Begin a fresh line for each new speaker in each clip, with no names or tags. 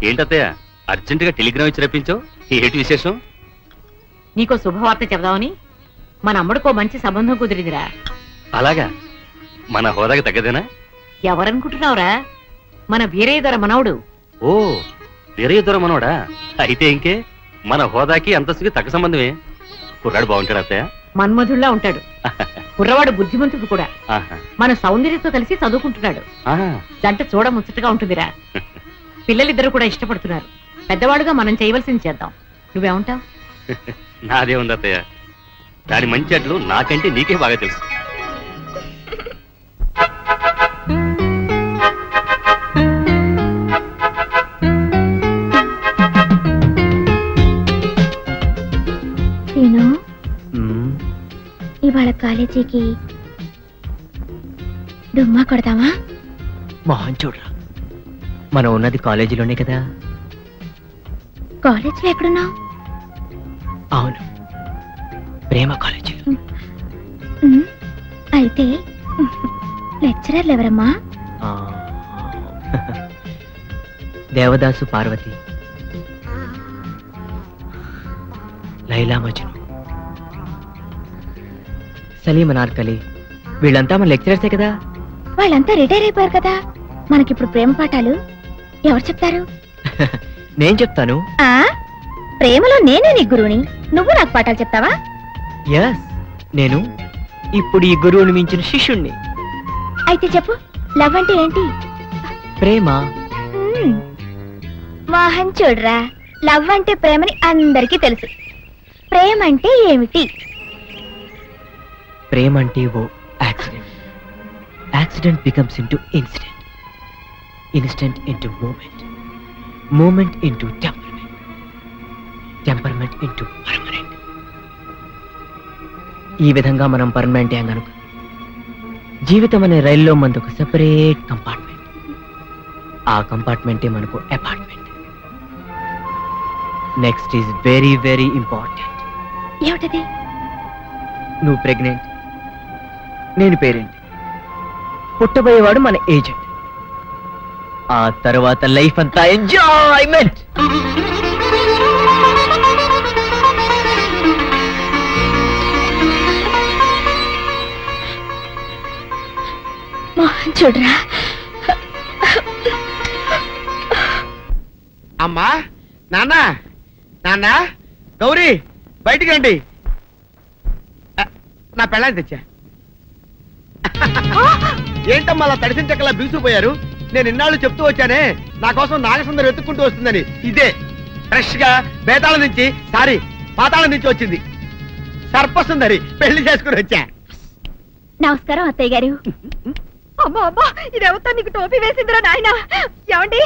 ఏంటత్తయ్య అర్జెంటుగా టెలిగ్రామ్ ఇచ్చి రప్పించావు? ఏంటి విశేషం?
నీకో శుభవార్త చెబుదామని మన అమ్మడికో మంచి సంబంధం కుదిరిందిరా.
అలాగా? మన హోదాకి తగ్గదేనా?
ఎవరనుకుంటున్నావురా? మన వీరయ్య దొర మనవడు.
ఓ, వీరయ్య దొర మనవడా? అయితే ఇంకే, మన హోదాకి అంతస్తుకి తగ్గ సంబంధమే. కుర్రాడు బాగుంటాడు అత్తయ్య?
మన్మధుల్లా ఉంటాడు. కుర్రవాడు బుద్ధిమంతుడు కూడా.
ఆహా.
మన సౌందర్యతో కలిసి చదువుకుంటున్నాడు.
ఆహా.
జంట చూడ ముచ్చటగా ఉంటుందిరా. పిల్లలిద్దరు కూడా ఇష్టపడుతున్నారు. పెద్దవాడుగా మనం చేయవలసింది చేద్దాం. నువ్వేమంటావు?
నాదే ఉంది అత్తయ్య, దాని మంచి అట్లు నాకంటే నీకే బాగా తెలుసు.
ఇవాళ కాలేజీకి డుమ్మా కొడదామా?
మోహన్ చూడరా, మనం ఉన్నది కాలేజీలోనే కదా.
కాలేజీలో ఎక్కడున్నావు?
అవును, ప్రేమ కాలేజీలో.
అయితే లెక్చరర్లు ఎవరమ్మా?
దేవదాసు పార్వతి, లైలా మజ్ను, సలీం అనార్కలి, వీళ్ళంతా మన లెక్చరర్సే కదా.
వాళ్ళంతా రిటైర్ అయిపోయారు కదా. మనకిప్పుడు ప్రేమ పాఠాలు ఎవరు చెప్తారు?
నేను చెప్తాను.
ప్రేమలో నేనే నీ గురువుని, నువ్వు నాకు పాఠాలు చెప్తావా?
ఎస్, నేను ఇప్పుడు ఈ గురువుని మించిన శిష్యుణ్ణి.
అయితే చెప్పు, లవ్ అంటే ఏంటి?
ప్రేమ.
మోహన్ చూడరా, లవ్ అంటే ప్రేమని అందరికీ తెలుసు. ప్రేమ అంటే ఏమిటి?
ప్రేమ అంటే ఓ accident. Accident becomes into incident, incident into moment, moment into temperament, temperament into permanent. ఈ విధంగా మనం పర్మనెంట్ అయ్యాం కనుక జీవితం అనే రైల్లో మనకు ఒక సెపరేట్ కంపార్ట్మెంట్. ఆ కంపార్ట్మెంటే మనకు apartment. Next is very very important.
ఏమిటది?
నువ్వు ప్రెగ్నెంట్, నేను పేరెంట్, పుట్టబోయేవాడు మన ఏజెంట్. ఆ తర్వాత లైఫ్ అంతా ఎంజాయ్మెంట్.
మోహన్ చూడరా.
అమ్మా, నాన్న, నాన్న, గౌరీ బయటికి రండి. నా పెళ్ళాన్ని తెచ్చా. ఏంటమ్మా అలా తడిసిన చెక్కలా బిగుసిపోయారు? నేను ఇన్నాళ్ళు చెప్తూ వచ్చానే, నా కోసం నాగసుందరం వెతుక్కుంటూ వస్తుందని. ఇదే ఫ్రెష్ గా బేతాళం నుంచి, సారీ పాతాళం నుంచి వచ్చింది సర్పసుందరి. పెళ్లి చేసుకుని వచ్చా.
నమస్కారం అత్తయ్య గారు. అమ్మా అమ్మా, ఇదేవతో నీకు టోపీ వేసిందిరా నాయన. ఏమండి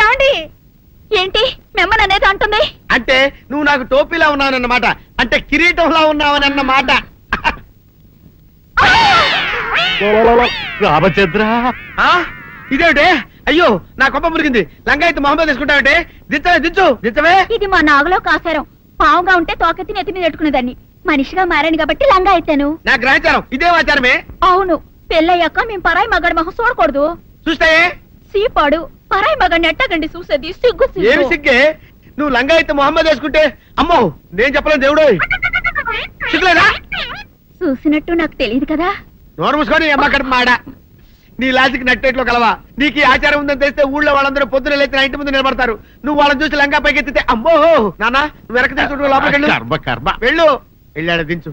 ఏమండి? ఏంటి మిమ్మల్ని అనేది అంటుంది?
అంటే నువ్వు నాకు టోపీలా ఉన్నావనన్నమాట, అంటే కిరీటంలా ఉన్నావని అన్నమాట.
రామచంద్ర,
ఇదేమిటే? అయ్యో, నా కొప్ప మురిగింది. లంగా అయితే మొహమ్మద్ తీసుకుంటావంటే? దించవే, దించు, దించవే.
ఇది మా నాగులో కాసారం. పావుగా ఉంటే తోకెత్తి నెత్తి మీద పెట్టుకునేదాన్ని. మనిషిగా మారాను కాబట్టి లంగా అయితాను.
నా గ్రహచారం ఇదే ఆచారమే.
అవును, పెళ్ళయ్యాక మేము పరాయి మగాడి మొహం చూడకూడదు.
చూస్తాయే
సీపాడు పరాయి మగాడిని ఎట్టగండి చూసేది. సిగ్గు
ఏమి సిగ్గే? నువ్వు లంగా అయితే మొహమ్మద్ వేసుకుంటే అమ్మో నేను చెప్పలేను దేవుడు. సిగ్గులేదా?
చూసినట్టు నాకు తెలియదు కదా.
నోరు మూసుకొని అమ్మక్కడ మాడ. నీ లాజిక్ నట్టేట్లో కలవా? నీకు ఈ ఆచారం ఉందని తెలిస్తే ఊళ్ళో వాళ్ళందరూ పొద్దున లేచి నా ఇంటి ముందు నిలబడతారు. నువ్వు వాళ్ళని చూసి లంగా పైకి ఎత్తితే అమ్మో నాన్న నువ్వు వెనక తీసుకుంటూ లోపలికి వెళ్ళు. వెళ్ళాడు, దించు.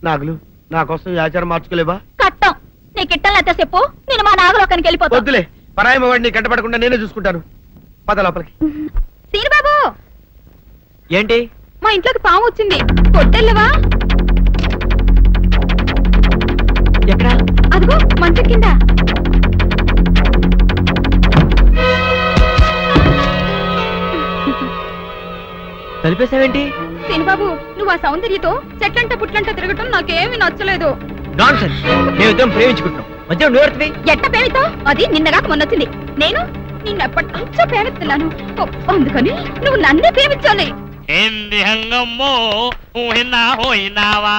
నాగులు, నా కోసం ఈ ఆచారం మార్చుకోలేవా?
కట్టం నీకు ఇట్టలేతే చెప్పు, నేను మా నాగలోకానికి వెళ్ళిపోతా.
వద్దులే, పరాయి మగాడిని కంటపడకుండా నేనే చూసుకుంటాను. పద లోపలికి.
సీనుబాబు,
ఏంటి?
మా ఇంట్లోకి పాము వచ్చింది. కొట్టెళ్ళవా?
ఎక్కడ?
అదిగో మంచం కింద.
కలిపేశావేంటి?
సీనుబాబు, నువ్వు ఆ సౌందర్యతో చెట్లంట పుట్లంట తిరగటం నాకేమీ నచ్చలేదు.
నాన్సెన్స్. మేమిద్దరం ప్రేమించుకుంటున్నాం, మధ్య నువ్వు
ఎట్ట ప్రేమితో? అది నిన్నగాక మొన్నొచ్చింది. నేను నిన్నెప్పటి నుంచో ప్రేమిస్తున్నాను. అందుకని నువ్వు నన్నే ప్రేమించాలి.
ఏంది హంగమ్మో ఊహినా హోయినావా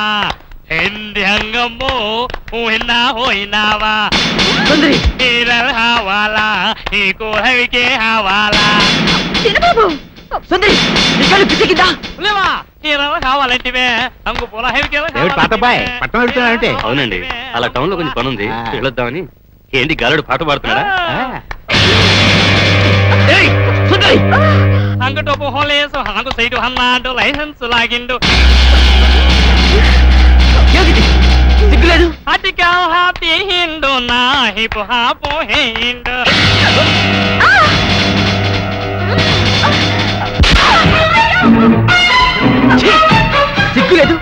ఎండి హంగమ్మో ఊహినా హోయినావా
సుందరి
నీరల్ హవాలా నీకు హవికే హవాలా
చిన్నబాబు
సుందరి నీ కళ్ళు పిచ్చికిందా
లేవా నీరల్ కావాలంటివే అంగు పూల హవికే
ఏమిటి పాతబ్బాయ్ పట్టణం వెళ్తున్నాడంటే
అవునండి అలా టౌన్ లో కొంచెం పని ఉంది వెళ్ళొద్దామని. ఏంటి గాలుడు పాట పాడుతున్నాడా?
ఏయ్, సుందరి
అంగటోపు హోలేసు హాగు సైడు హన్నాడు లైసెన్స్ లాగిండు
ఏమిటి? సిగ్గులేదు?
అటికా హాతి హిండు నా హిపు హాపు హిండు
ఛీ! సిగ్గులేదు?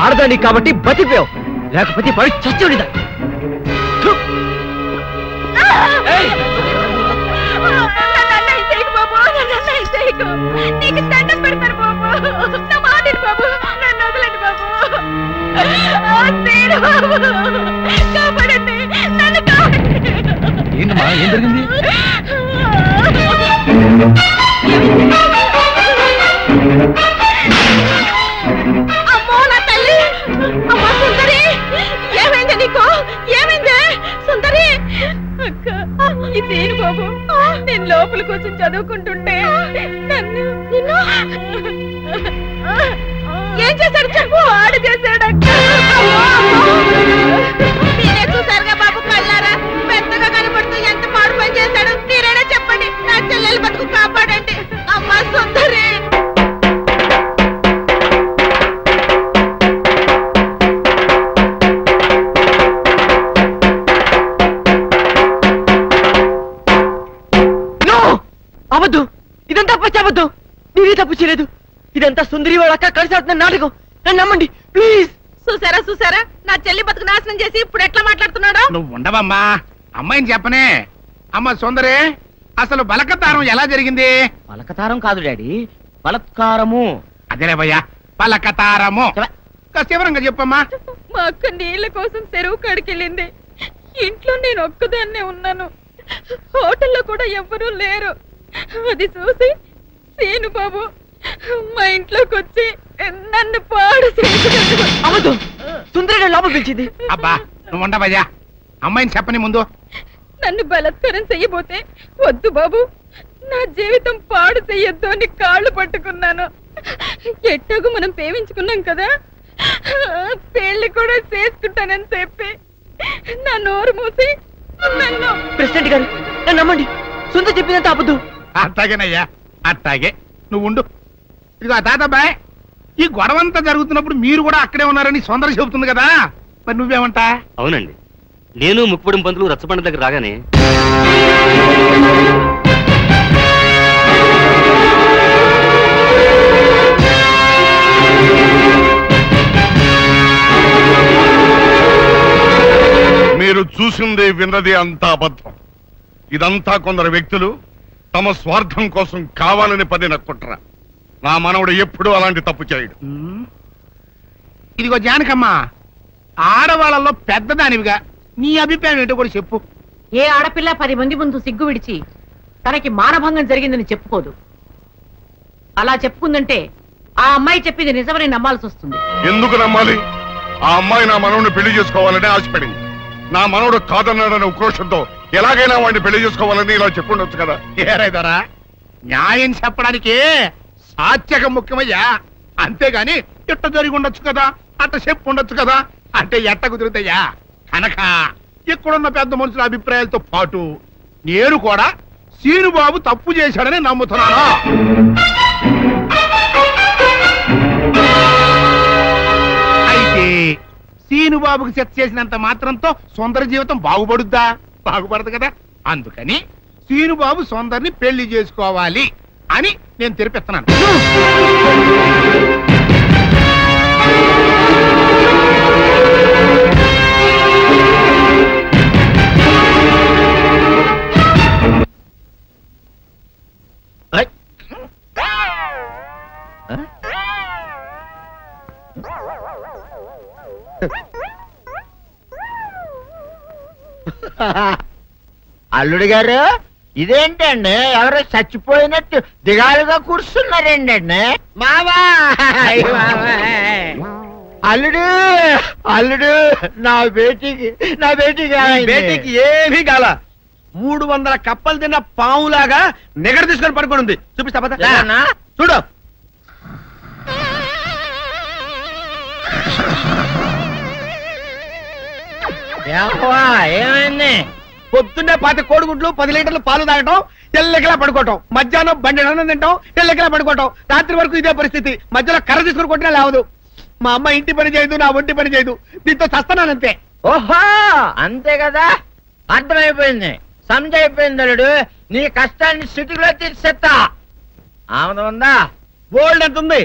ఆడదాన్ని కాబట్టి బతిపోయావు, లేకపోతే పడి చచ్చుడిదా.
నీకు దండం పెడతారు బాబు. నా మాటిని బాబు, నన్ను వదలండి బాబు. నేను బాబు కాపాడండి, నన్ను కాపాడండి.
ఏంటమ్మా ఏం జరిగింది?
అమ్మో నా తల్లి, అమ్మా సుందరి, ఏమైంది నీకు? ఏమైంది సుందరి? అక్క ఇదేను బాబు, నేను లోపల కోసం చదువుకుంటుంటే నన్ను నిన్ను ఏం చేశాడు చెప్పు. ఆడు చేశాడు అక్క. మీరే చూసారుగా బాబు కళ్ళారా, పెద్దగా కనపడుతూ ఎంత మాడు పని చేశాడు. మీరైనా చెప్పండి, నా చెల్లెలు బతుకు కాపాడండి. అమ్మా సుందరి.
అవద్దు, ఇదంతా పచ్చవద్దు. నేనే తప్పు చేయలేదు. ఇదంతా సుందరి వాళ్ళ అక్క కలిసి ఆడుతున్న నాటకం. నన్ను నమ్మండి ప్లీజ్.
చూసారా చూసారా, నా చెల్లి బతుకు నాశనం చేసి ఇప్పుడు ఎట్లా మాట్లాడుతున్నాడు.
నువ్వు ఉండవమ్మా, అమ్మాయిని చెప్పనే. అమ్మ సుందరి, అసలు బలకతారం ఎలా జరిగింది?
పలకతారం కాదు డాడీ, బలత్కారము.
అదేలే భయ్యా, బలకతారము. కాస్త వివరంగా చెప్పమ్మా.
మా అక్క నీళ్ళ కోసం చెరువు కాడికెళ్ళింది. ఇంట్లో నేను ఒక్కదాన్నే ఉన్నాను. హోటల్లో కూడా ఎవ్వరూ లేరు. అది చూసి సీను బాబు మా ఇంట్లోకి వచ్చి నన్ను పాడు చేశాడు.
అవద్దు, సుందరి లోపల పిలిచింది.
అబ్బా నువ్వు ఉండవయ్యా, అమ్మాయిని చెప్పని ముందు.
నన్ను బలత్కారం చెయ్యబోతే వద్దు బాబు, నా జీవితం పాడు చెయ్యొద్దు అని కాళ్ళు పట్టుకున్నాను. ఎట్టాగు మనం ప్రేమించుకున్నాం కదా, పెళ్లి కూడా చేసుకుంటానని చెప్పి నా నోరు మూసి నన్ను.
ప్రెసిడెంట్ గారు నన్ను నమ్మండి, సుందరి చెప్పిందంత అబద్ధం.
అట్టాగేనయ్యా, అట్టాగే నువ్వు ఉండు. ఇదిగో తాతబ్బాయ్, ఈ గొడవంతా జరుగుతున్నప్పుడు మీరు కూడా అక్కడే ఉన్నారని సుందరి చెబుతుంది కదా, మరి నువ్వేమంటా?
అవునండి, నేను ముక్కుపొడి పంతులు రచ్చబండ దగ్గర రాగానే
మీరు చూసింది విన్నది అంతా అబద్ధం. ఇదంతా కొందరు వ్యక్తులు తమ స్వార్థం కోసం కావాలని పని నక్కుంటారా. నా మనవడు ఎప్పుడూ అలాంటి తప్పు చేయడు.
ఇదిగో జానకమ్మ, ఆడవాళ్ళలో పెద్దదానివిగా నీ అభిప్రాయం ఏంటో కూడా చెప్పు.
ఏ ఆడపిల్ల 10 మంది ముందు సిగ్గు విడిచి తనకి మానభంగం జరిగిందని చెప్పుకోదు. అలా చెప్పుకుందంటే ఆ అమ్మాయి చెప్పింది నిజమని నమ్మాల్సి వస్తుంది.
ఎందుకు నమ్మాలి? ఆ అమ్మాయి నా మనవడిని పెళ్లి చేసుకోవాలని ఆశపడింది. నా మనవడు కాదన్నాడని ఉక్రోషంతో ఎలాగైనా వాడిని పెళ్లి చేసుకోవాలని ఇలా చెప్పుండొచ్చు కదా.
ఏరైదరా, న్యాయం చెప్పడానికి సాత్యకం ముఖ్యమయ్యా, అంతేగాని ఇట్ట జరిగి ఉండొచ్చు కదా, అట్ట చెప్పు ఉండొచ్చు కదా అంటే ఎట్ట కుదురుతాయా. కనుక ఇక్కడున్న పెద్ద మనుషుల అభిప్రాయాలతో పాటు నేను కూడా సీనుబాబు తప్పు చేశాడని నమ్ముతున్నాను. అయితే సీనుబాబుకి సెట్ చేసినంత మాత్రంతో సుందర జీవితం బాగుపడుద్దా? బాగుపడదు కదా. అందుకని సీనుబాబు సుందరిని పెళ్లి చేసుకోవాలి అని నేను తెరిపిస్తున్నాను.
అల్లుడు గారు, ఇదేంటండి ఎవరో చచ్చిపోయినట్టు దిగాలుగా కూర్చున్నారేంటండి? మావా అల్లుడు అల్లుడు నా బేటీకి
బేటీకి ఏమీ కాల 300 కప్పలు తిన్న పావులాగా నిగడ తీసుకొని పడుకొని ఉంది. చూపిస్తా పద.
ఏమన్నా?
చూడు.
ఏమైంది?
పొద్దున్నే 10 కోడిగుడ్లు 10 లీటర్లు పాలు తాగటం, ఎల్లెకలా పడుకోవటం, మధ్యాహ్నం బండి అన్నం తింటాం, ఎల్లెకలా పడుకోవటం, రాత్రి వరకు ఇదే పరిస్థితి. మధ్యలో కర్ర తీసుకుని కొట్టినా లేవదు. మా అమ్మ ఇంటి పని చేయదు, నా ఒంటి పని చేయదు. దీంతో చస్తున్నానంతే.
ఓహో అంతే కదా, అర్థమైపోయింది, సమజైపోయింది అల్లుడు. నీ కష్టాన్ని సిటీలో తీర్చేస్తా. ఆమె ఉందా?
గోల్డ్ ఎంత ఉంది?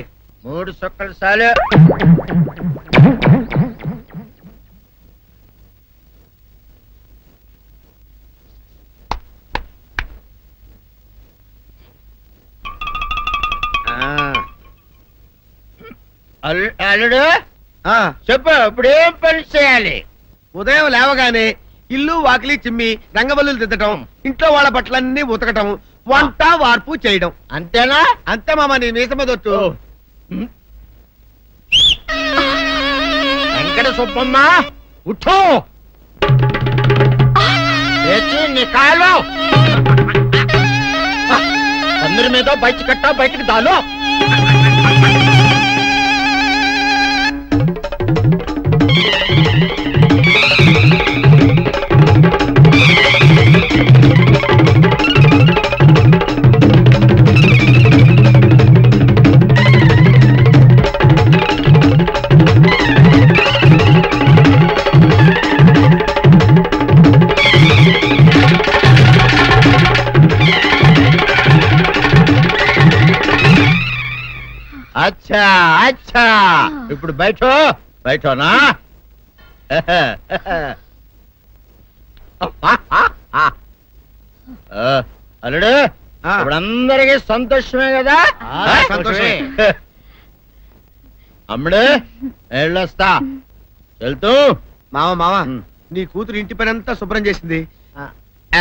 3 సుక్కలు చాలు. అల్లుడు
ఆ,
చెప్పు, ఇప్పుడు ఏం పని చేయాలి?
ఉదయం లేవగానే ఇల్లు వాకిలి చిమ్మి రంగవల్లులు దిద్దటం, ఇంట్లో వాళ్ళ బట్టలన్నీ ఉతకటం, వంట వార్పు చేయడం.
అంతేనా?
అంతే మామ, నీ మీసమదొట్టు.
వెంకట సుబ్బమ్మ ఉఠో, లేచి నీ కాలు అందరి మీద బయట కట్ట, బయటికి దాలో. అచ్చా అచ్చా, ఇప్పుడు బయటనా? అల్లుడు
ఆ.
ఇప్పుడు అందరికీ సంతోషమే కదా?
ఆ, సంతోషమే.
అమ్ముడు వెళ్ళొస్తా, వెళ్తూ.
మామ నీ కూతురు ఇంటి పని అంతా శుభ్రం చేసింది.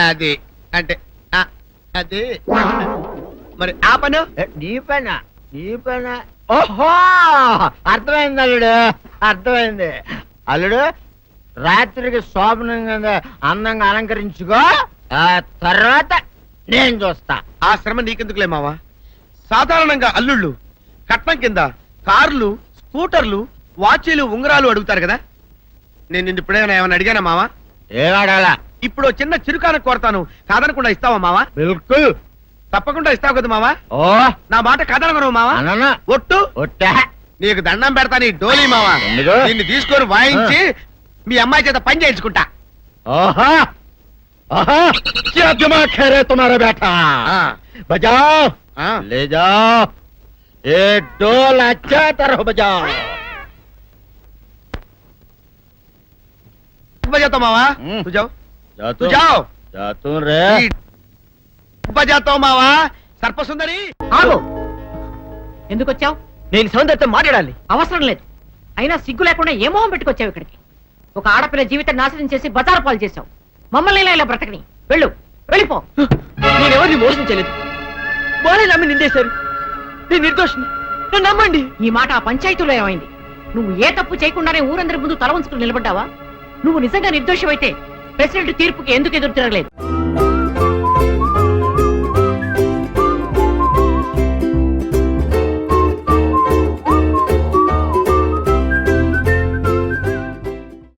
అది అంటే అది మరి ఆ పను
నీ పైన ఓహో అర్థమైంది అల్లుడు, అర్థమైంది. అల్లుడు రాత్రికి శోభనంగా అందంగా అలంకరించుకో, ఆ తర్వాత నేను చూస్తా.
ఆ శ్రమ నీకెందుకులే మావా. సాధారణంగా అల్లుళ్ళు కట్నం కింద కార్లు, స్కూటర్లు, వాచీలు, ఉంగరాలు అడుగుతారు కదా. నేను నిన్ను ఇప్పుడేమైనా ఏమైనా అడిగానా మావా?
ఏవాడాలా?
ఇప్పుడు చిన్న చిరుకాన కోరతాను, కాదనకుండా ఇస్తావా మావా?
బిల్కుల్
తప్పకుండా ఇస్తావు కదా మావా?
ఓ
నా మాట కదనగను మావా.
అననా
ఒట్టు
ఒట్టా.
నీకు దండం పెడతా నీ డోలీ మావా.
ఎందుకు?
దీన్ని తీసుకొని వాయించి మీ అమ్మాయి చేత పని చేయించుకుంటా.
ఓహా ఓహా, क्या दिमाग है रे तुम्हारा बेटा? बजाओ, ले जाओ, ये डोल अच्छा तरह बजाओ.
बजाता मावा,
हम्म।
तू जाओ,
जा
तू जाओ.
जातू रे.
बजाता मावा, సర్పసుందరి.
ఆగు. ఎందుకు వచ్చావు?
నేను సౌందర్యతో మాట్లాడాలి.
అవసరం లేదు. అయినా సిగ్గు లేకుండా ఏ మొహం పెట్టుకొచ్చావు ఇక్కడికి? ఒక ఆడపిల్ల జీవితం నాశనం చేసి బజారు పాలు చేశావు. మమ్మల్ని ఇలా బ్రతకని వెళ్ళు, వెళ్ళిపో.
నేనెవరిని మోసం చేయలేదు, వాళ్ళే నమ్మి నిందేశారు. నేను నిర్దోషిని, నన్ను నమ్మండి.
ఈ మాట ఆ పంచాయతీలో ఏమైంది? నువ్వు ఏ తప్పు చేయకుండానే ఊరందరి ముందు తల వంచుకుని నిలబడ్డావా? నువ్వు నిజంగా నిర్దోషమైతే ప్రెసిడెంట్ తీర్పుకి ఎందుకు ఎదురు తిరగలేదు?